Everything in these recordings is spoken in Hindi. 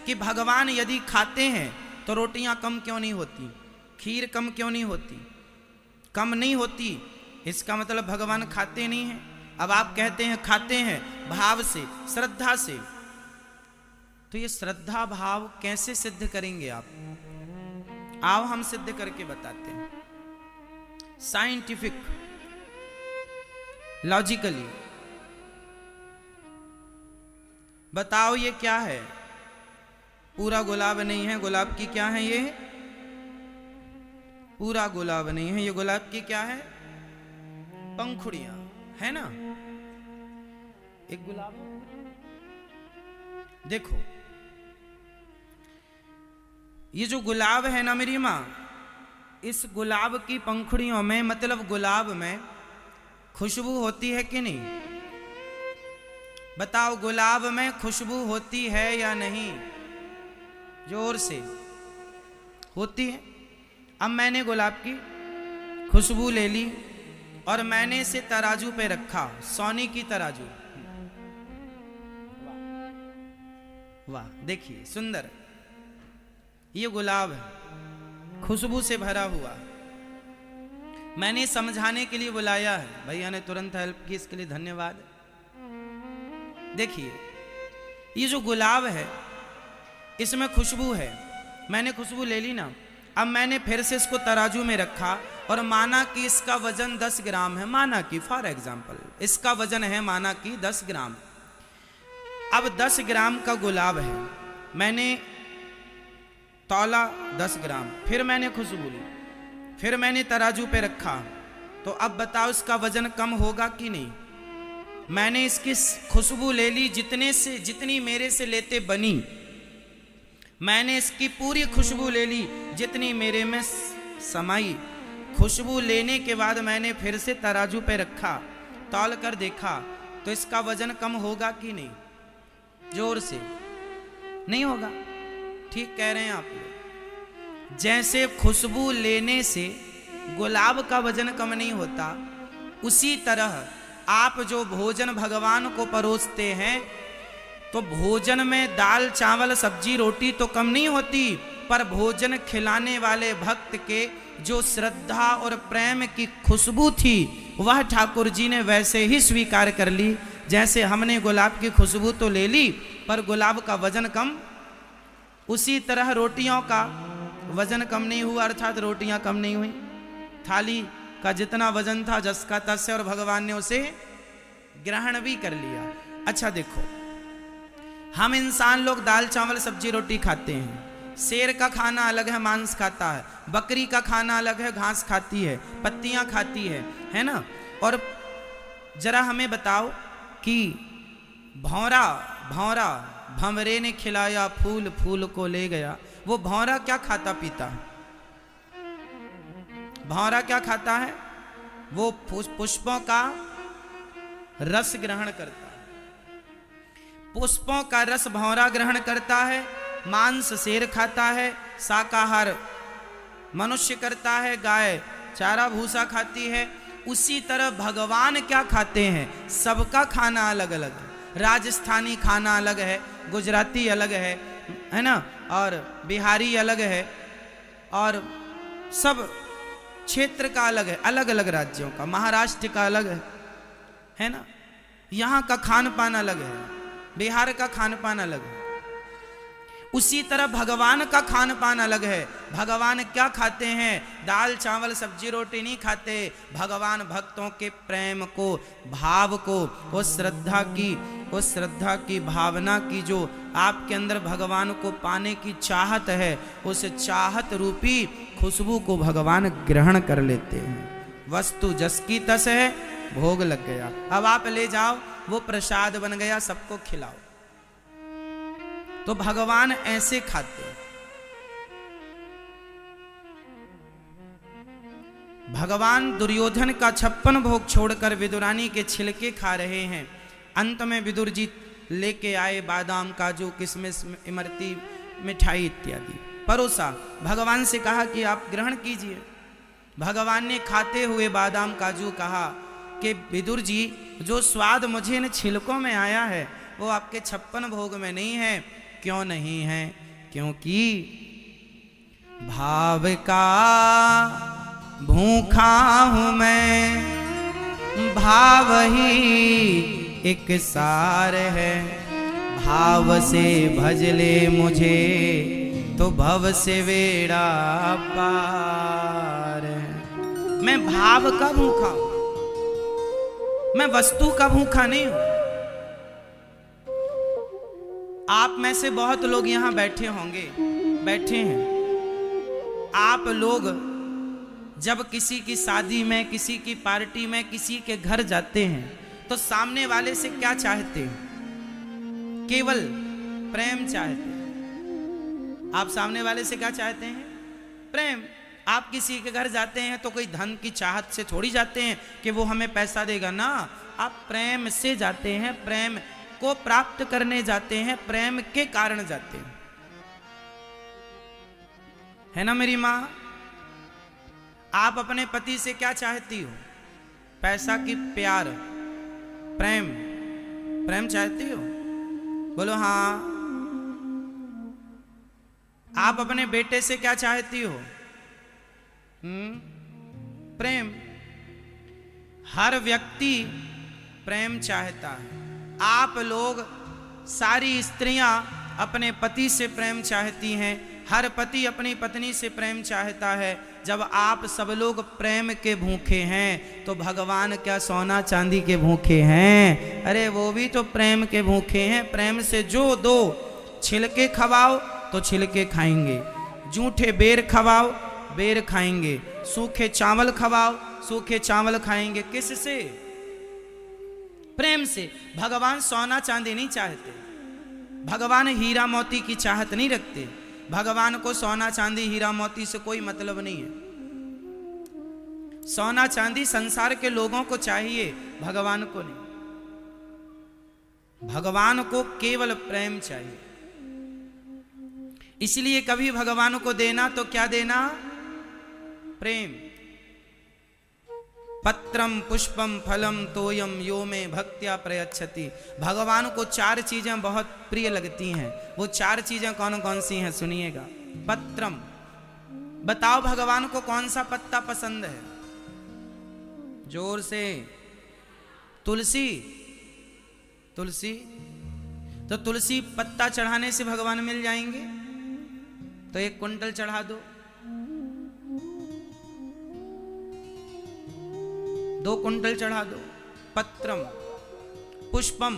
कि भगवान यदि खाते हैं तो रोटियां कम क्यों नहीं होती, खीर कम क्यों नहीं होती, कम नहीं होती, इसका मतलब भगवान खाते नहीं हैं। अब आप कहते हैं खाते हैं भाव से, श्रद्धा से, तो ये श्रद्धा भाव कैसे सिद्ध करेंगे आप? आओ हम सिद्ध करके बताते हैं, साइंटिफिक लॉजिकली। बताओ ये क्या है? पूरा गुलाब नहीं है, गुलाब की क्या है ये? पूरा गुलाब नहीं है, ये गुलाब की क्या है? पंखुड़ियां है ना। एक गुलाब देखो, ये जो गुलाब है ना मेरी माँ, इस गुलाब की पंखुड़ियों में, मतलब गुलाब में खुशबू होती है कि नहीं? बताओ, गुलाब में खुशबू होती है या नहीं? जोर से। होती है। अब मैंने गुलाब की खुशबू ले ली और मैंने इसे तराजू पे रखा, सोने की तराजू। वाह, देखिए सुंदर, ये गुलाब है, खुशबू से भरा हुआ। मैंने समझाने के लिए बुलाया है, भैया ने तुरंत हेल्प की, इसके लिए धन्यवाद। देखिए, ये जो गुलाब है इसमें खुशबू है, मैंने खुशबू ले ली ना। अब मैंने फिर से इसको तराजू में रखा और माना कि इसका वजन 10 ग्राम है, माना कि फॉर एग्जाम्पल इसका वजन है माना कि 10 ग्राम। अब 10 ग्राम का गुलाब है, मैंने तौला 10 ग्राम, फिर मैंने खुशबू ली, फिर मैंने तराजू पे रखा, तो अब बताओ इसका वजन कम होगा कि नहीं? मैंने इसकी खुशबू ले ली, जितने से जितनी मेरे से लेते बनी, मैंने इसकी पूरी खुशबू ले ली जितनी मेरे में समाई। खुशबू लेने के बाद मैंने फिर से तराजू पे रखा, तौल कर देखा, तो इसका वजन कम होगा कि नहीं? जोर से। नहीं होगा। ठीक कह रहे हैं आप लोग। जैसे खुशबू लेने से गुलाब का वजन कम नहीं होता, उसी तरह आप जो भोजन भगवान को परोसते हैं, तो भोजन में दाल चावल सब्जी रोटी तो कम नहीं होती, पर भोजन खिलाने वाले भक्त के जो श्रद्धा और प्रेम की खुशबू थी, वह ठाकुर जी ने वैसे ही स्वीकार कर ली। जैसे हमने गुलाब की खुशबू तो ले ली, पर गुलाब का वजन कम, उसी तरह रोटियों का वजन कम नहीं हुआ, अर्थात रोटियां कम नहीं हुई। थाली का जितना वजन था जस का तस्य, और भगवान ने उसे ग्रहण भी कर लिया। अच्छा देखो, हम इंसान लोग दाल चावल सब्जी रोटी खाते हैं। शेर का खाना अलग है, मांस खाता है। बकरी का खाना अलग है, घास खाती है, पत्तियां खाती है ना। और जरा हमें बताओ कि भौरा भौरा भंवरे ने खिलाया फूल, फूल को ले गया, वो भौरा क्या खाता पीता है? भौरा क्या खाता है? वो पुष्पों का रस ग्रहण करता है। पुष्पों का रस भौरा ग्रहण करता है, मांस शेर खाता है, शाकाहार मनुष्य करता है, गाय चारा भूसा खाती है। उसी तरह भगवान क्या खाते हैं? सबका खाना अलग अलग है। राजस्थानी खाना अलग है, गुजराती अलग है ना, और बिहारी अलग है, और सब क्षेत्र का अलग है, अलग अलग राज्यों का, महाराष्ट्र का अलग है ना। यहाँ का खान पान अलग है, बिहार का खान पान अलग है। उसी तरह भगवान का खान पान अलग है। भगवान क्या खाते हैं? दाल चावल सब्जी रोटी नहीं खाते। भगवान भक्तों के प्रेम को, भाव को, उस श्रद्धा की भावना की जो आपके अंदर भगवान को पाने की चाहत है, उस चाहत रूपी खुशबू को भगवान ग्रहण कर लेते हैं। वस्तु जस की तस है, भोग लग गया। अब आप ले जाओ, वो प्रसाद बन गया, सबको खिलाओ। तो भगवान ऐसे खाते हैं। भगवान दुर्योधन का 56 भोग छोड़कर विदुरानी के छिलके खा रहे हैं। अंत में विदुर जी लेके आए बादाम, काजू, किशमिश, इमरती, मिठाई इत्यादि परोसा। भगवान से कहा कि आप ग्रहण कीजिए। भगवान ने खाते हुए बादाम काजू कहा कि विदुर जी, जो स्वाद मुझे इन छिलकों में आया है वो आपके 56 भोग में नहीं है, क्यों नहीं है? क्योंकि भाव का भूखा हूं मैं, भाव ही एक सार है। भाव से भज ले मुझे तो भव से बेड़ा पार है। मैं भाव का भूखा हूं, मैं वस्तु का भूखा नहीं हूं। आप में से बहुत लोग यहां बैठे होंगे, बैठे हैं। आप लोग जब किसी की शादी में, किसी की पार्टी में, किसी के घर जाते हैं तो सामने वाले से क्या चाहते हैं? केवल प्रेम चाहते हैं। आप सामने वाले से क्या चाहते हैं? प्रेम। आप किसी के घर जाते हैं तो कोई धन की चाहत से थोड़ी जाते हैं कि वो हमें पैसा देगा ना। आप प्रेम से जाते हैं, प्रेम को प्राप्त करने जाते हैं, प्रेम के कारण जाते हैं, है ना मेरी माँ? आप अपने पति से क्या चाहती हो? पैसा की प्यार, प्रेम? प्रेम चाहती हो? बोलो हाँ। आप अपने बेटे से क्या चाहती हो? प्रेम। हर व्यक्ति प्रेम चाहता है। आप लोग, सारी स्त्रियां अपने पति से प्रेम चाहती हैं, हर पति अपनी पत्नी से प्रेम चाहता है। जब आप सब लोग प्रेम के भूखे हैं तो भगवान क्या सोना चांदी के भूखे हैं? अरे वो भी तो प्रेम के भूखे हैं। प्रेम से जो दो, छिलके खवाओ तो छिलके खाएंगे, जूठे बेर खवाओ बेर खाएंगे, सूखे चावल खवाओ सूखे चावल खाएंगे। किससे? प्रेम से। भगवान सोना चांदी नहीं चाहते, भगवान हीरा मोती की चाहत नहीं रखते। भगवान को सोना चांदी हीरा मोती से कोई मतलब नहीं है। सोना चांदी संसार के लोगों को चाहिए, भगवान को नहीं। भगवान को केवल प्रेम चाहिए। इसलिए कभी भगवान को देना तो क्या देना? प्रेम। पत्रम पुष्पम फलम तोयम यो में भक्त्या प्रयच्छति। भगवान को 4 चीजें बहुत प्रिय लगती हैं। वो 4 चीजें कौन कौन सी हैं? सुनिएगा। पत्रम, बताओ भगवान को कौन सा पत्ता पसंद है? जोर से। तुलसी। तुलसी। तो तुलसी पत्ता चढ़ाने से भगवान मिल जाएंगे? तो 1 कुंटल चढ़ा दो, 2 कुंटल चढ़ा दो। पत्रम। पुष्पम,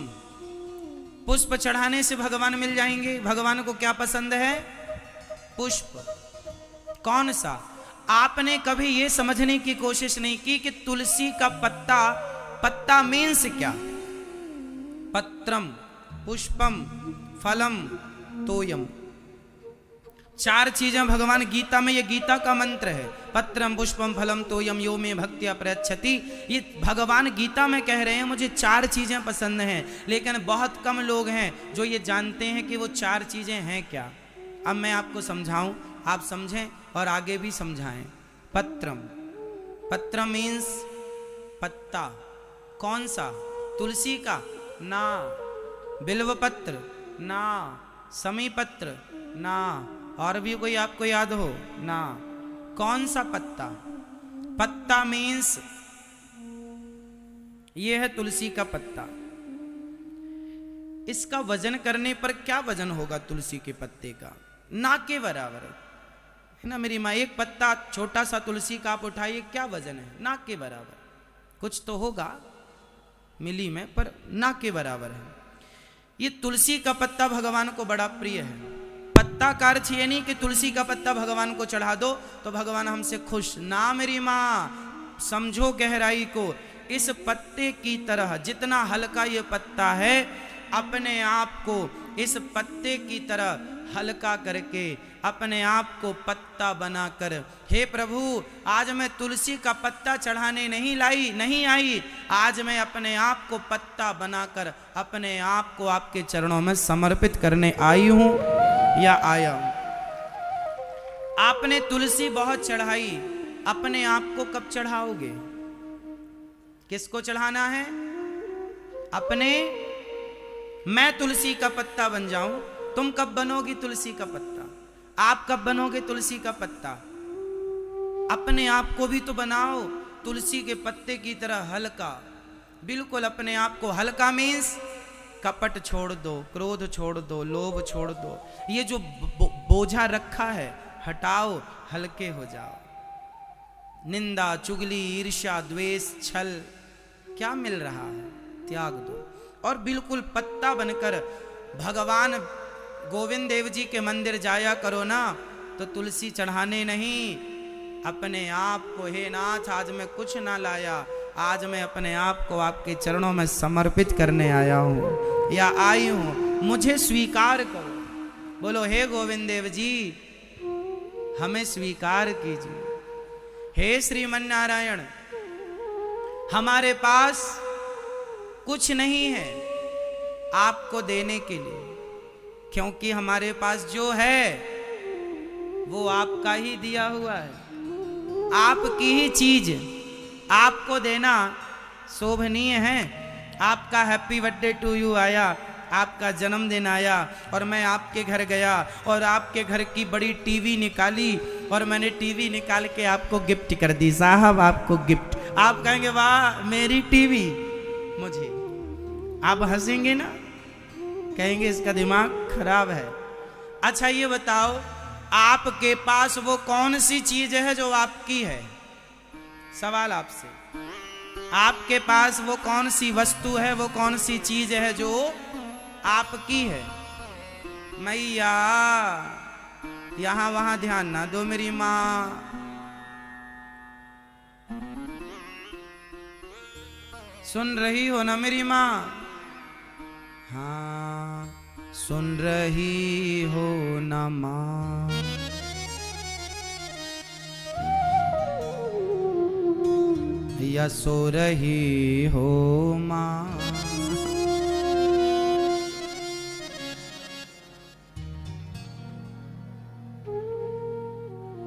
पुष्प चढ़ाने से भगवान मिल जाएंगे। भगवान को क्या पसंद है? पुष्प। कौन सा? आपने कभी ये समझने की कोशिश नहीं की कि तुलसी का पत्ता, पत्ता मीन्स क्या? पत्रम, पुष्पम, फलम, तोयम। 4 चीजें भगवान गीता में, ये गीता का मंत्र है। पत्रम पुष्पम फलम तोयम यो में भक्त्या प्रयच्छति। ये भगवान गीता में कह रहे हैं मुझे 4 चीजें पसंद हैं। लेकिन बहुत कम लोग हैं जो ये जानते हैं कि वो 4 चीजें हैं क्या। अब मैं आपको समझाऊं, आप समझें और आगे भी समझाएं। पत्रम, पत्रम मीन्स पत्ता। कौन सा? तुलसी का? ना। बिल्व पत्र? ना। समी पत्र? ना। और भी कोई आपको याद हो? ना। कौन सा पत्ता? पत्ता मीन्स ये है तुलसी का पत्ता। इसका वजन करने पर क्या वजन होगा तुलसी के पत्ते का? ना के बराबर है ना मेरी माँ। एक पत्ता छोटा सा तुलसी का आप उठाइए, क्या वजन है? ना के बराबर। कुछ तो होगा मिली में, पर ना के बराबर है। ये तुलसी का पत्ता भगवान को बड़ा प्रिय है। पत्ता का अर्थ ये नहीं कि तुलसी का पत्ता भगवान को चढ़ा दो तो भगवान हमसे खुश। ना मेरी माँ, समझो गहराई को। इस पत्ते की तरह जितना हल्का ये पत्ता है, अपने आप को इस पत्ते की तरह हल्का करके अपने आप को पत्ता बनाकर, हे प्रभु आज मैं तुलसी का पत्ता चढ़ाने नहीं आई, आज मैं अपने आप को पत्ता बनाकर अपने आप को आपके चरणों में समर्पित करने आई हूं या आया हूं। आपने तुलसी बहुत चढ़ाई, अपने आप को कब चढ़ाओगे? किसको चढ़ाना है? अपने। मैं तुलसी का पत्ता बन जाऊं तो तुम कब बनोगी तुलसी का पत्ता? आप कब बनोगे तुलसी का पत्ता? अपने आप को भी तो बनाओ तुलसी के पत्ते की तरह हल्का, बिल्कुल अपने आप को हल्का। मीन्स कपट छोड़ दो, क्रोध छोड़ दो, लोभ छोड़ दो, ये जो बोझा रखा है हटाओ, हल्के हो जाओ। निंदा, चुगली, ईर्ष्या, द्वेष, छल क्या मिल रहा है? त्याग दो और बिल्कुल पत्ता बनकर भगवान गोविंद देव जी के मंदिर जाया करो ना, तो तुलसी चढ़ाने नहीं, अपने आप को, हे नाथ आज मैं कुछ ना लाया, आज मैं अपने आप को आपके चरणों में समर्पित करने आया हूँ या आई हूँ, मुझे स्वीकार करो। बोलो हे गोविंद देव जी हमें स्वीकार कीजिए। हे श्रीमन नारायण, हमारे पास कुछ नहीं है आपको देने के लिए, क्योंकि हमारे पास जो है वो आपका ही दिया हुआ है, आपकी ही चीज आपको देना शोभनीय है। आपका हैप्पी बर्थडे टू यू आया, आपका जन्मदिन आया और मैं आपके घर गया और आपके घर की बड़ी टीवी निकाली और मैंने टीवी निकाल के आपको गिफ्ट कर दी। साहब आपको गिफ्ट, आप कहेंगे वाह मेरी टीवी मुझे, आप हंसेंगे ना, कहेंगे इसका दिमाग खराब है। अच्छा ये बताओ आपके पास वो कौन सी चीज है जो आपकी है? सवाल आपसे, आपके पास वो कौन सी वस्तु है, वो कौन सी चीज है जो आपकी है? मैया यहां वहां ध्यान ना दो मेरी माँ, सुन रही हो ना मेरी माँ? हाँ सुन रही हो ना माँ? या सो रही हो माँ?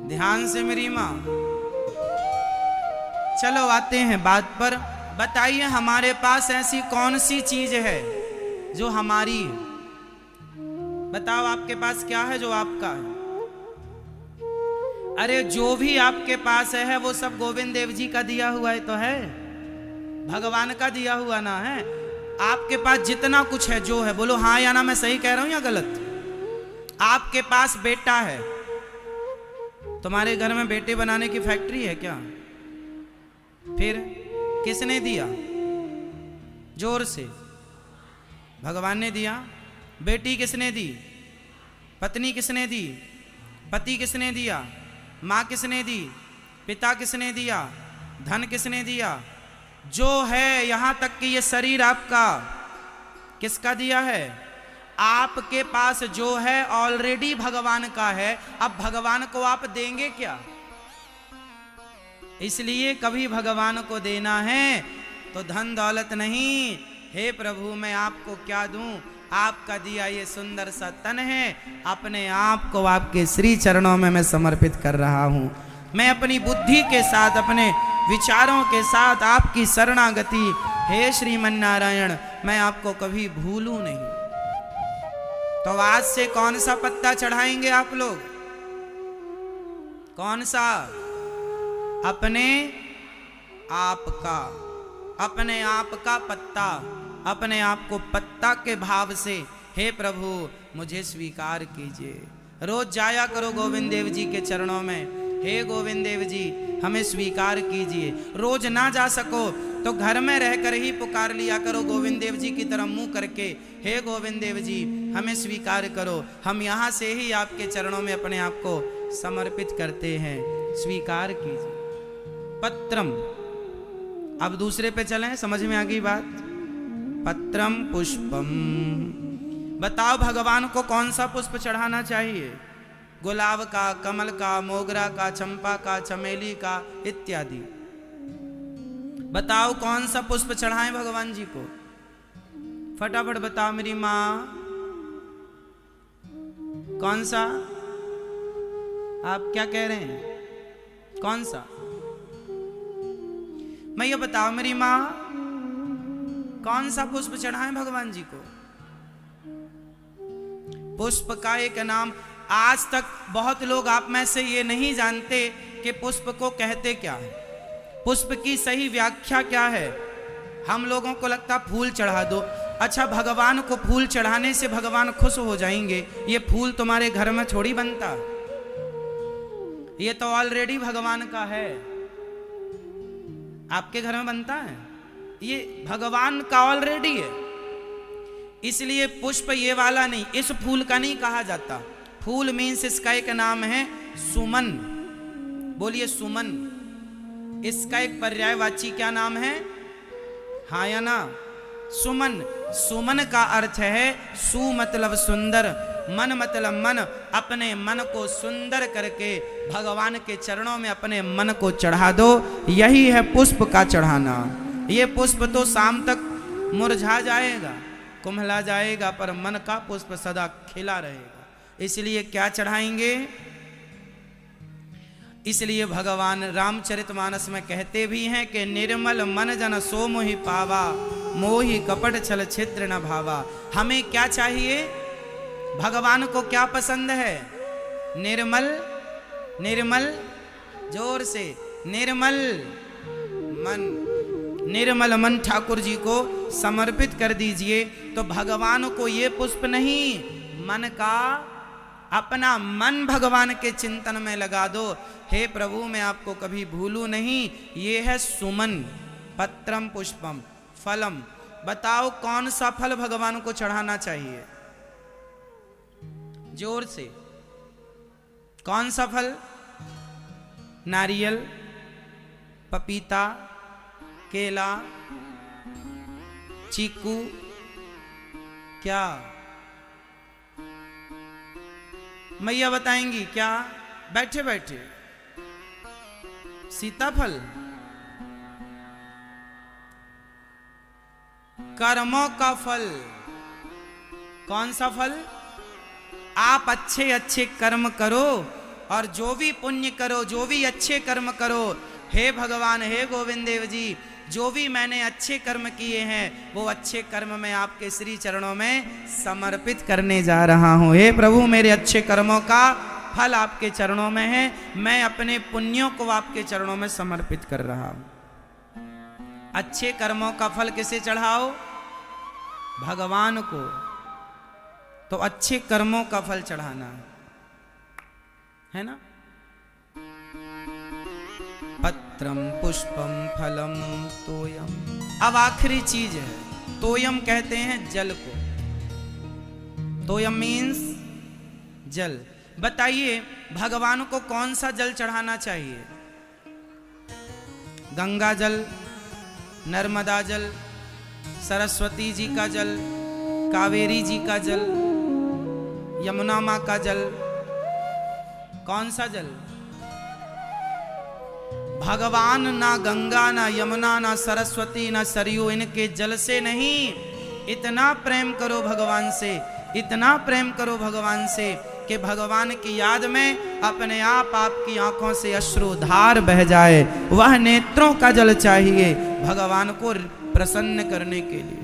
ध्यान से मेरी माँ। चलो आते हैं बात पर। बताइए हमारे पास ऐसी कौन सी चीज है जो हमारी है? बताओ आपके पास क्या है जो आपका है? अरे जो भी आपके पास है वो सब गोविंद देव जी का दिया हुआ है तो है, भगवान का दिया हुआ ना है। आपके पास जितना कुछ है जो है, बोलो हाँ या ना, मैं सही कह रहा हूं या गलत? आपके पास बेटा है, तुम्हारे घर में बेटे बनाने की फैक्ट्री है क्या? फिर किसने दिया? जोर से। भगवान ने दिया। बेटी किसने दी? पत्नी किसने दी? पति किसने दिया? माँ किसने दी? पिता किसने दिया? धन किसने दिया? जो है यहाँ तक कि ये शरीर आपका किसका दिया है? आपके पास जो है ऑलरेडी भगवान का है। अब भगवान को आप देंगे क्या? इसलिए कभी भगवान को देना है तो धन दौलत नहीं, हे प्रभु मैं आपको क्या दूं? आपका दिया ये सुंदर सा तन है, अपने आप को आपके श्री चरणों में मैं समर्पित कर रहा हूं। मैं अपनी बुद्धि के साथ, अपने विचारों के साथ आपकी शरणागति, हे श्रीमन नारायण, मैं आपको कभी भूलूं नहीं। तो आज से कौन सा पत्ता चढ़ाएंगे आप लोग? कौन सा? अपने आप का, अपने आप का पत्ता, अपने आप को पत्ता के भाव से, हे प्रभु मुझे स्वीकार कीजिए। रोज जाया करो गोविंद देव जी के चरणों में, हे गोविंद देव जी हमें स्वीकार कीजिए। रोज ना जा सको तो घर में रहकर ही पुकार लिया करो गोविंद देव जी की तरफ मुंह करके, हे गोविंद देव जी हमें स्वीकार करो। हम यहाँ से ही आपके चरणों में अपने आप को समर्पित करते हैं, स्वीकार कीजिए। पत्रम, अब दूसरे पे चलें, समझ में आ गई बात? पत्रम पुष्पम। बताओ भगवान को कौन सा पुष्प चढ़ाना चाहिए? गुलाब का, कमल का, मोगरा का, चंपा का, चमेली का इत्यादि। बताओ कौन सा पुष्प चढ़ाएं भगवान जी को? फटाफट बताओ मेरी माँ, कौन सा? आप क्या कह रहे हैं? कौन सा? मैं ये बताओ मेरी माँ, कौन सा पुष्प चढ़ाएं भगवान जी को? पुष्प का एक नाम। आज तक बहुत लोग आप में से ये नहीं जानते कि पुष्प को कहते क्या है, पुष्प की सही व्याख्या क्या है। हम लोगों को लगता फूल चढ़ा दो। अच्छा, भगवान को फूल चढ़ाने से भगवान खुश हो जाएंगे? ये फूल तुम्हारे घर में थोड़ी बनता, ये तो ऑलरेडी भगवान का है। आपके घर में बनता है? ये भगवान का ऑलरेडी है। इसलिए पुष्प ये वाला नहीं, इस फूल का नहीं कहा जाता। फूल मीन्स इसका एक नाम है सुमन। बोलिए सुमन। इसका एक पर्यायवाची क्या नाम है? हाँ या ना? सुमन। सुमन का अर्थ है सु मतलब सुंदर, मन मतलब मन। अपने मन को सुंदर करके भगवान के चरणों में अपने मन को चढ़ा दो, यही है पुष्प का चढ़ाना। ये पुष्प तो शाम तक मुरझा जाएगा, कुम्हला जाएगा, पर मन का पुष्प सदा खिला रहेगा। इसलिए क्या चढ़ाएंगे? इसलिए भगवान रामचरितमानस में कहते भी हैं कि निर्मल मन जन सो मोहि पावा, मोहि कपट छल छिद्र न भावा। हमें क्या चाहिए? भगवान को क्या पसंद है? निर्मल। निर्मल, जोर से, निर्मल मन। निर्मल मन ठाकुर जी को समर्पित कर दीजिए। तो भगवान को ये पुष्प नहीं, मन का, अपना मन भगवान के चिंतन में लगा दो। हे प्रभु, मैं आपको कभी भूलूं नहीं। ये है सुमन। पत्रम पुष्पम फलम। बताओ कौन सा फल भगवान को चढ़ाना चाहिए? जोर से, कौन सा फल? नारियल, पपीता, केला, चीकू, क्या? मैया बताएंगी क्या? बैठे बैठे। सीताफल। कर्मों का फल। कौन सा फल? आप अच्छे अच्छे कर्म करो, और जो भी पुण्य करो, जो भी अच्छे कर्म करो, हे भगवान, हे गोविंद देव जी, जो भी मैंने अच्छे कर्म किए हैं वो अच्छे कर्म मैं आपके श्री चरणों में समर्पित करने जा रहा हूं। हे प्रभु, मेरे अच्छे कर्मों का फल आपके चरणों में है, मैं अपने पुण्यों को आपके चरणों में समर्पित कर रहा हूं। अच्छे कर्मों का फल किसे चढ़ाओ? भगवान को। तो अच्छे कर्मों का फल चढ़ाना है ना? पत्रम पुष्पम फलम तोयम। अब आखिरी चीज है, तोयम कहते हैं जल को। तोयम मीन्स जल। बताइए भगवान को कौन सा जल चढ़ाना चाहिए? गंगा जल, नर्मदा जल, सरस्वती जी का जल, कावेरी जी का जल, यमुना माँ का जल? कौन सा जल? भगवान ना गंगा, ना यमुना, ना सरस्वती, ना सरयू, इनके जल से नहीं। इतना प्रेम करो भगवान से, इतना प्रेम करो भगवान से कि भगवान की याद में अपने आप आपकी आंखों से अश्रुधार बह जाए। वह नेत्रों का जल चाहिए भगवान को प्रसन्न करने के लिए।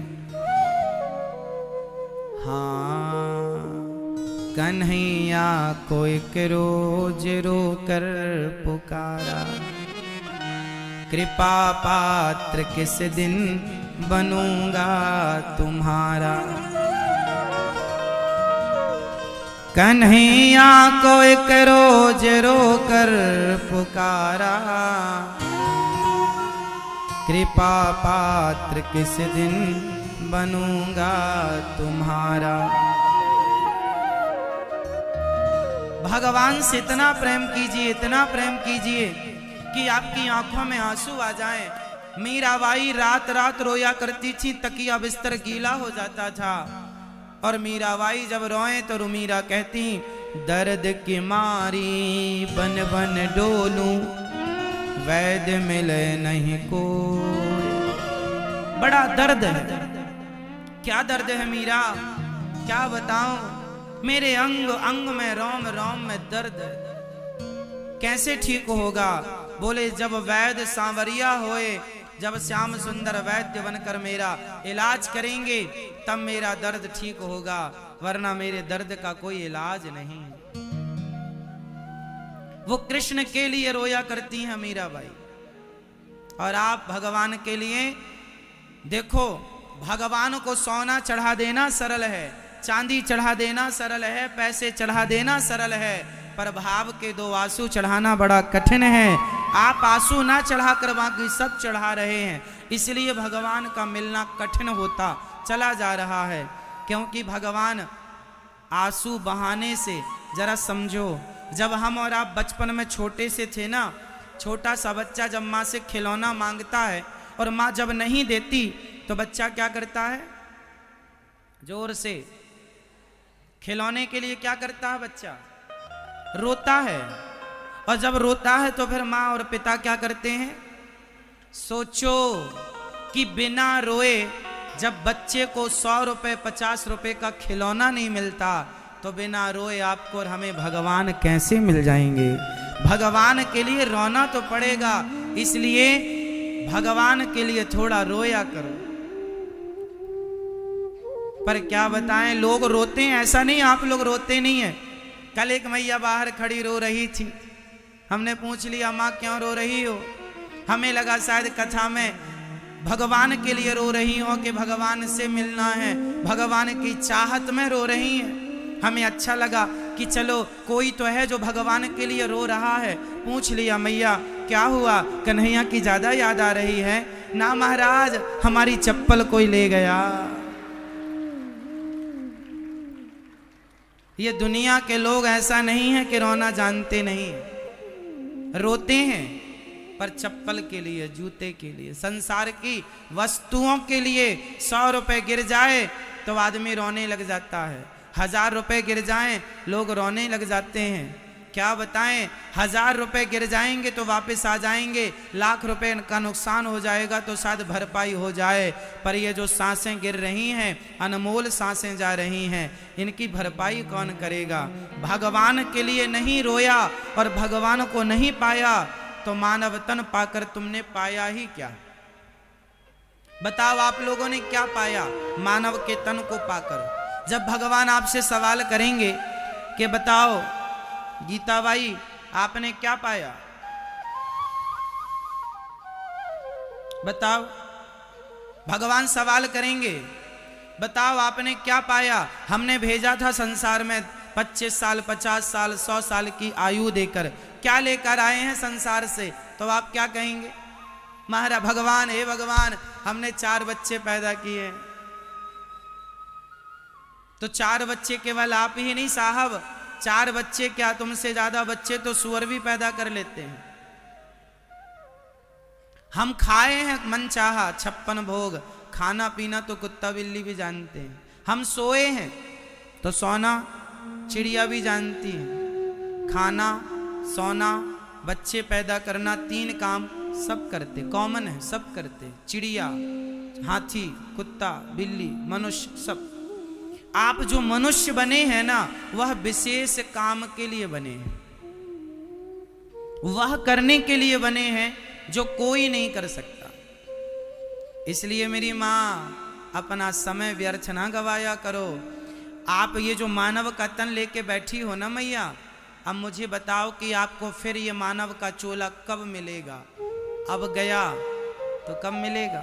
हाँ, कन्हैया को एक रोज रो कर पुकारा, कृपा पात्र किस दिन बनूंगा तुम्हारा। कन्हैया को एक रोज रो कर पुकारा, कृपा पात्र किस दिन बनूंगा तुम्हारा। भगवान से इतना प्रेम कीजिए, इतना प्रेम कीजिए कि आपकी आंखों में आंसू आ जाएं। मीराबाई रात रात रोया करती थी, तकिया बिस्तर गीला हो जाता था। और मीराबाई जब रोए तो रुमीरा कहती, दर्द की मारी बन बन डोलूं, वैद्य मिले नहीं कोई। बड़ा दर्द है। क्या दर्द है मीरा, क्या बताऊं? मेरे अंग अंग में, रोम रोम में दर्द है। कैसे ठीक होगा? बोले जब वैद्य सांवरिया होए, जब श्याम सुंदर वैद्य बनकर मेरा इलाज करेंगे, तब मेरा दर्द ठीक होगा। वरना मेरे दर्द का कोई इलाज नहीं। वो कृष्ण के लिए रोया करती हैं मीराबाई, और आप भगवान के लिए। देखो, भगवान को सोना चढ़ा देना सरल है, चांदी चढ़ा देना सरल है, पैसे चढ़ा देना सरल है, पर भाव के दो आंसू चढ़ाना बड़ा कठिन है। आप आंसू ना चढ़ाकर बाकी सब चढ़ा रहे हैं, इसलिए भगवान का मिलना कठिन होता चला जा रहा है। क्योंकि भगवान आंसू बहाने से, जरा समझो, जब हम और आप बचपन में छोटे से थे ना, छोटा सा बच्चा जब माँ से खिलौना मांगता है और माँ जब नहीं देती तो बच्चा क्या करता है? जोर से खिलौने के लिए क्या करता है? बच्चा रोता है। और जब रोता है तो फिर माँ और पिता क्या करते हैं? सोचो कि बिना रोए जब बच्चे को 100 रुपए 50 रुपए का खिलौना नहीं मिलता, तो बिना रोए आपको और हमें भगवान कैसे मिल जाएंगे? भगवान के लिए रोना तो पड़ेगा, इसलिए भगवान के लिए थोड़ा रोया करो। पर क्या बताएं, लोग रोते हैं, ऐसा नहीं आप लोग रोते नहीं है। कल एक मैया बाहर खड़ी रो रही थी, हमने पूछ लिया माँ क्यों रो रही हो? हमें लगा शायद कथा में भगवान के लिए रो रही हो कि भगवान से मिलना है, भगवान की चाहत में रो रही हैं। हमें अच्छा लगा कि चलो कोई तो है जो भगवान के लिए रो रहा है। पूछ लिया मैया क्या हुआ, कन्हैया की ज्यादा याद आ रही है? ना महाराज, हमारी चप्पल कोई ले गया। ये दुनिया के लोग ऐसा नहीं है कि रोना जानते नहीं, रोते हैं, पर चप्पल के लिए, जूते के लिए, संसार की वस्तुओं के लिए 100 रुपए गिर जाए तो आदमी रोने लग जाता है, 1000 रुपए गिर जाएं लोग रोने लग जाते हैं। क्या बताएं, 1000 रुपए गिर जाएंगे तो वापस आ जाएंगे, 1,00,000 रुपए का नुकसान हो जाएगा तो शायद भरपाई हो जाए, पर ये जो सांसें गिर रही हैं, अनमोल सांसें जा रही हैं, इनकी भरपाई कौन करेगा? भगवान के लिए नहीं रोया और भगवान को नहीं पाया तो मानव तन पाकर तुमने पाया ही क्या? बताओ आप लोगों ने क्या पाया मानव के तन को पाकर? जब भगवान आपसे सवाल करेंगे कि बताओ गीता बाई आपने क्या पाया, बताओ। भगवान सवाल करेंगे, बताओ आपने क्या पाया? हमने भेजा था संसार में 25 साल 50 साल 100 साल की आयु देकर, क्या लेकर आए हैं संसार से? तो आप क्या कहेंगे? महाराज भगवान, हे भगवान, हमने 4 बच्चे पैदा किए। तो 4 बच्चे केवल आप ही नहीं साहब, 4 बच्चे क्या, तुमसे ज्यादा बच्चे तो सुअर भी पैदा कर लेते हैं। हम खाए हैं मन चाहा 56 भोग, खाना पीना तो कुत्ता बिल्ली भी जानते हैं। हम सोए हैं तो सोना चिड़िया भी जानती है। खाना, सोना, बच्चे पैदा करना, 3 काम सब करते, कॉमन है, सब करते। चिड़िया, हाथी, कुत्ता, बिल्ली, मनुष्य, सब। आप जो मनुष्य बने हैं ना, वह विशेष काम के लिए बने हैं, वह करने के लिए बने हैं जो कोई नहीं कर सकता। इसलिए मेरी माँ, अपना समय व्यर्थ ना गवाया करो। आप ये जो मानव का तन लेके बैठी हो ना मैया, अब मुझे बताओ कि आपको फिर ये मानव का चोला कब मिलेगा? अब गया तो कब मिलेगा?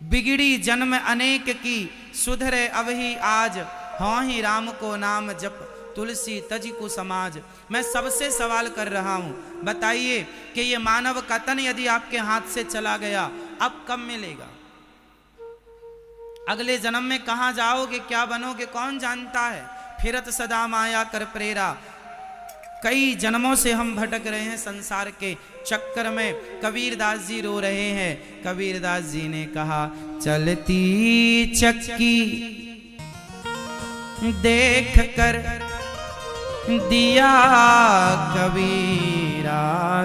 बिगड़ी जन्म अनेक की, सुधरे अब ही आज, हाँ ही राम को नाम जप, तुलसी तज को समाज। मैं सबसे सवाल कर रहा हूं, बताइए कि ये मानव का तन यदि आपके हाथ से चला गया, अब कब मिलेगा? अगले जन्म में कहां जाओगे, क्या बनोगे, कौन जानता है? फिरत सदा माया कर प्रेरा। कई जन्मों से हम भटक रहे हैं संसार के चक्कर में। कबीरदास जी रो रहे हैं। कबीरदास जी ने कहा, चलती चक्की देख कर दिया कबीरा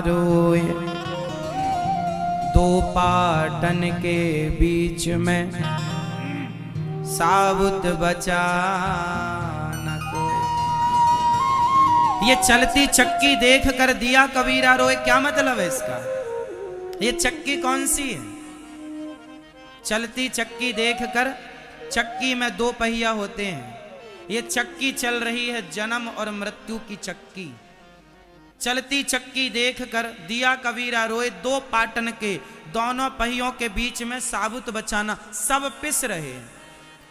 रोए, 2 पाटन के बीच में साबुत बचा न कोई। ये चलती चक्की देख कर दिया कबीरा रोए, क्या मतलब है इसका? ये चक्की कौन सी है? चलती चक्की देख कर, चक्की में 2 पहिया होते हैं, ये चक्की चल रही है जन्म और मृत्यु की चक्की। चलती चक्की देख कर दिया कबीरा रोए, दो पाटन के दोनों पहियों के बीच में साबुत बचाना। सब पिस रहे हैं,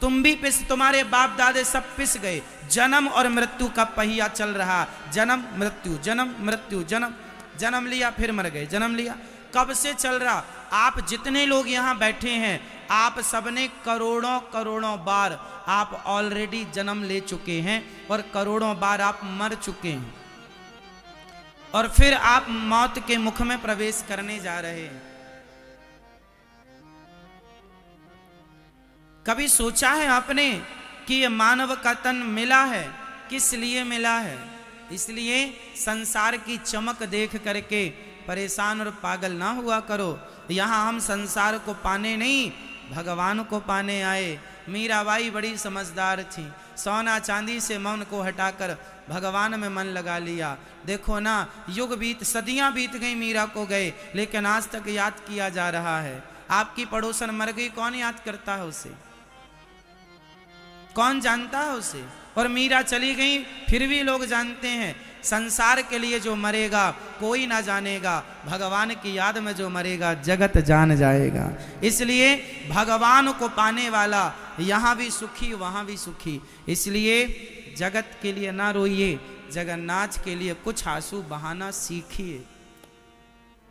तुम भी पिस, तुम्हारे बाप दादे सब पिस गए। जन्म और मृत्यु का पहिया चल रहा, जन्म मृत्यु जन्म मृत्यु जन्म, जन्म लिया फिर मर गए, जन्म लिया। कब से चल रहा? आप जितने लोग यहाँ बैठे हैं, आप सबने करोड़ों करोड़ों बार आप ऑलरेडी जन्म ले चुके हैं और करोड़ों बार आप मर चुके हैं, और फिर आप मौत के मुख में प्रवेश करने जा रहे हैं। कभी सोचा है आपने कि ये मानव का तन मिला है, किस लिए मिला है? इसलिए संसार की चमक देख करके परेशान और पागल ना हुआ करो। यहाँ हम संसार को पाने नहीं, भगवान को पाने आए। मीराबाई बड़ी समझदार थी, सोना चांदी से मन को हटाकर भगवान में मन लगा लिया। देखो ना, युग बीत, सदियां बीत गई, मीरा को गए, लेकिन आज तक याद किया जा रहा है। आपकी पड़ोसन मर गई, कौन याद करता है उसे? कौन जानता है उसे? और मीरा चली गई, फिर भी लोग जानते हैं। संसार के लिए जो मरेगा कोई ना जानेगा, भगवान की याद में जो मरेगा जगत जान जाएगा। इसलिए भगवान को पाने वाला यहाँ भी सुखी वहाँ भी सुखी। इसलिए जगत के लिए ना रोइए, जगन्नाथ के लिए कुछ आंसू बहाना सीखिए।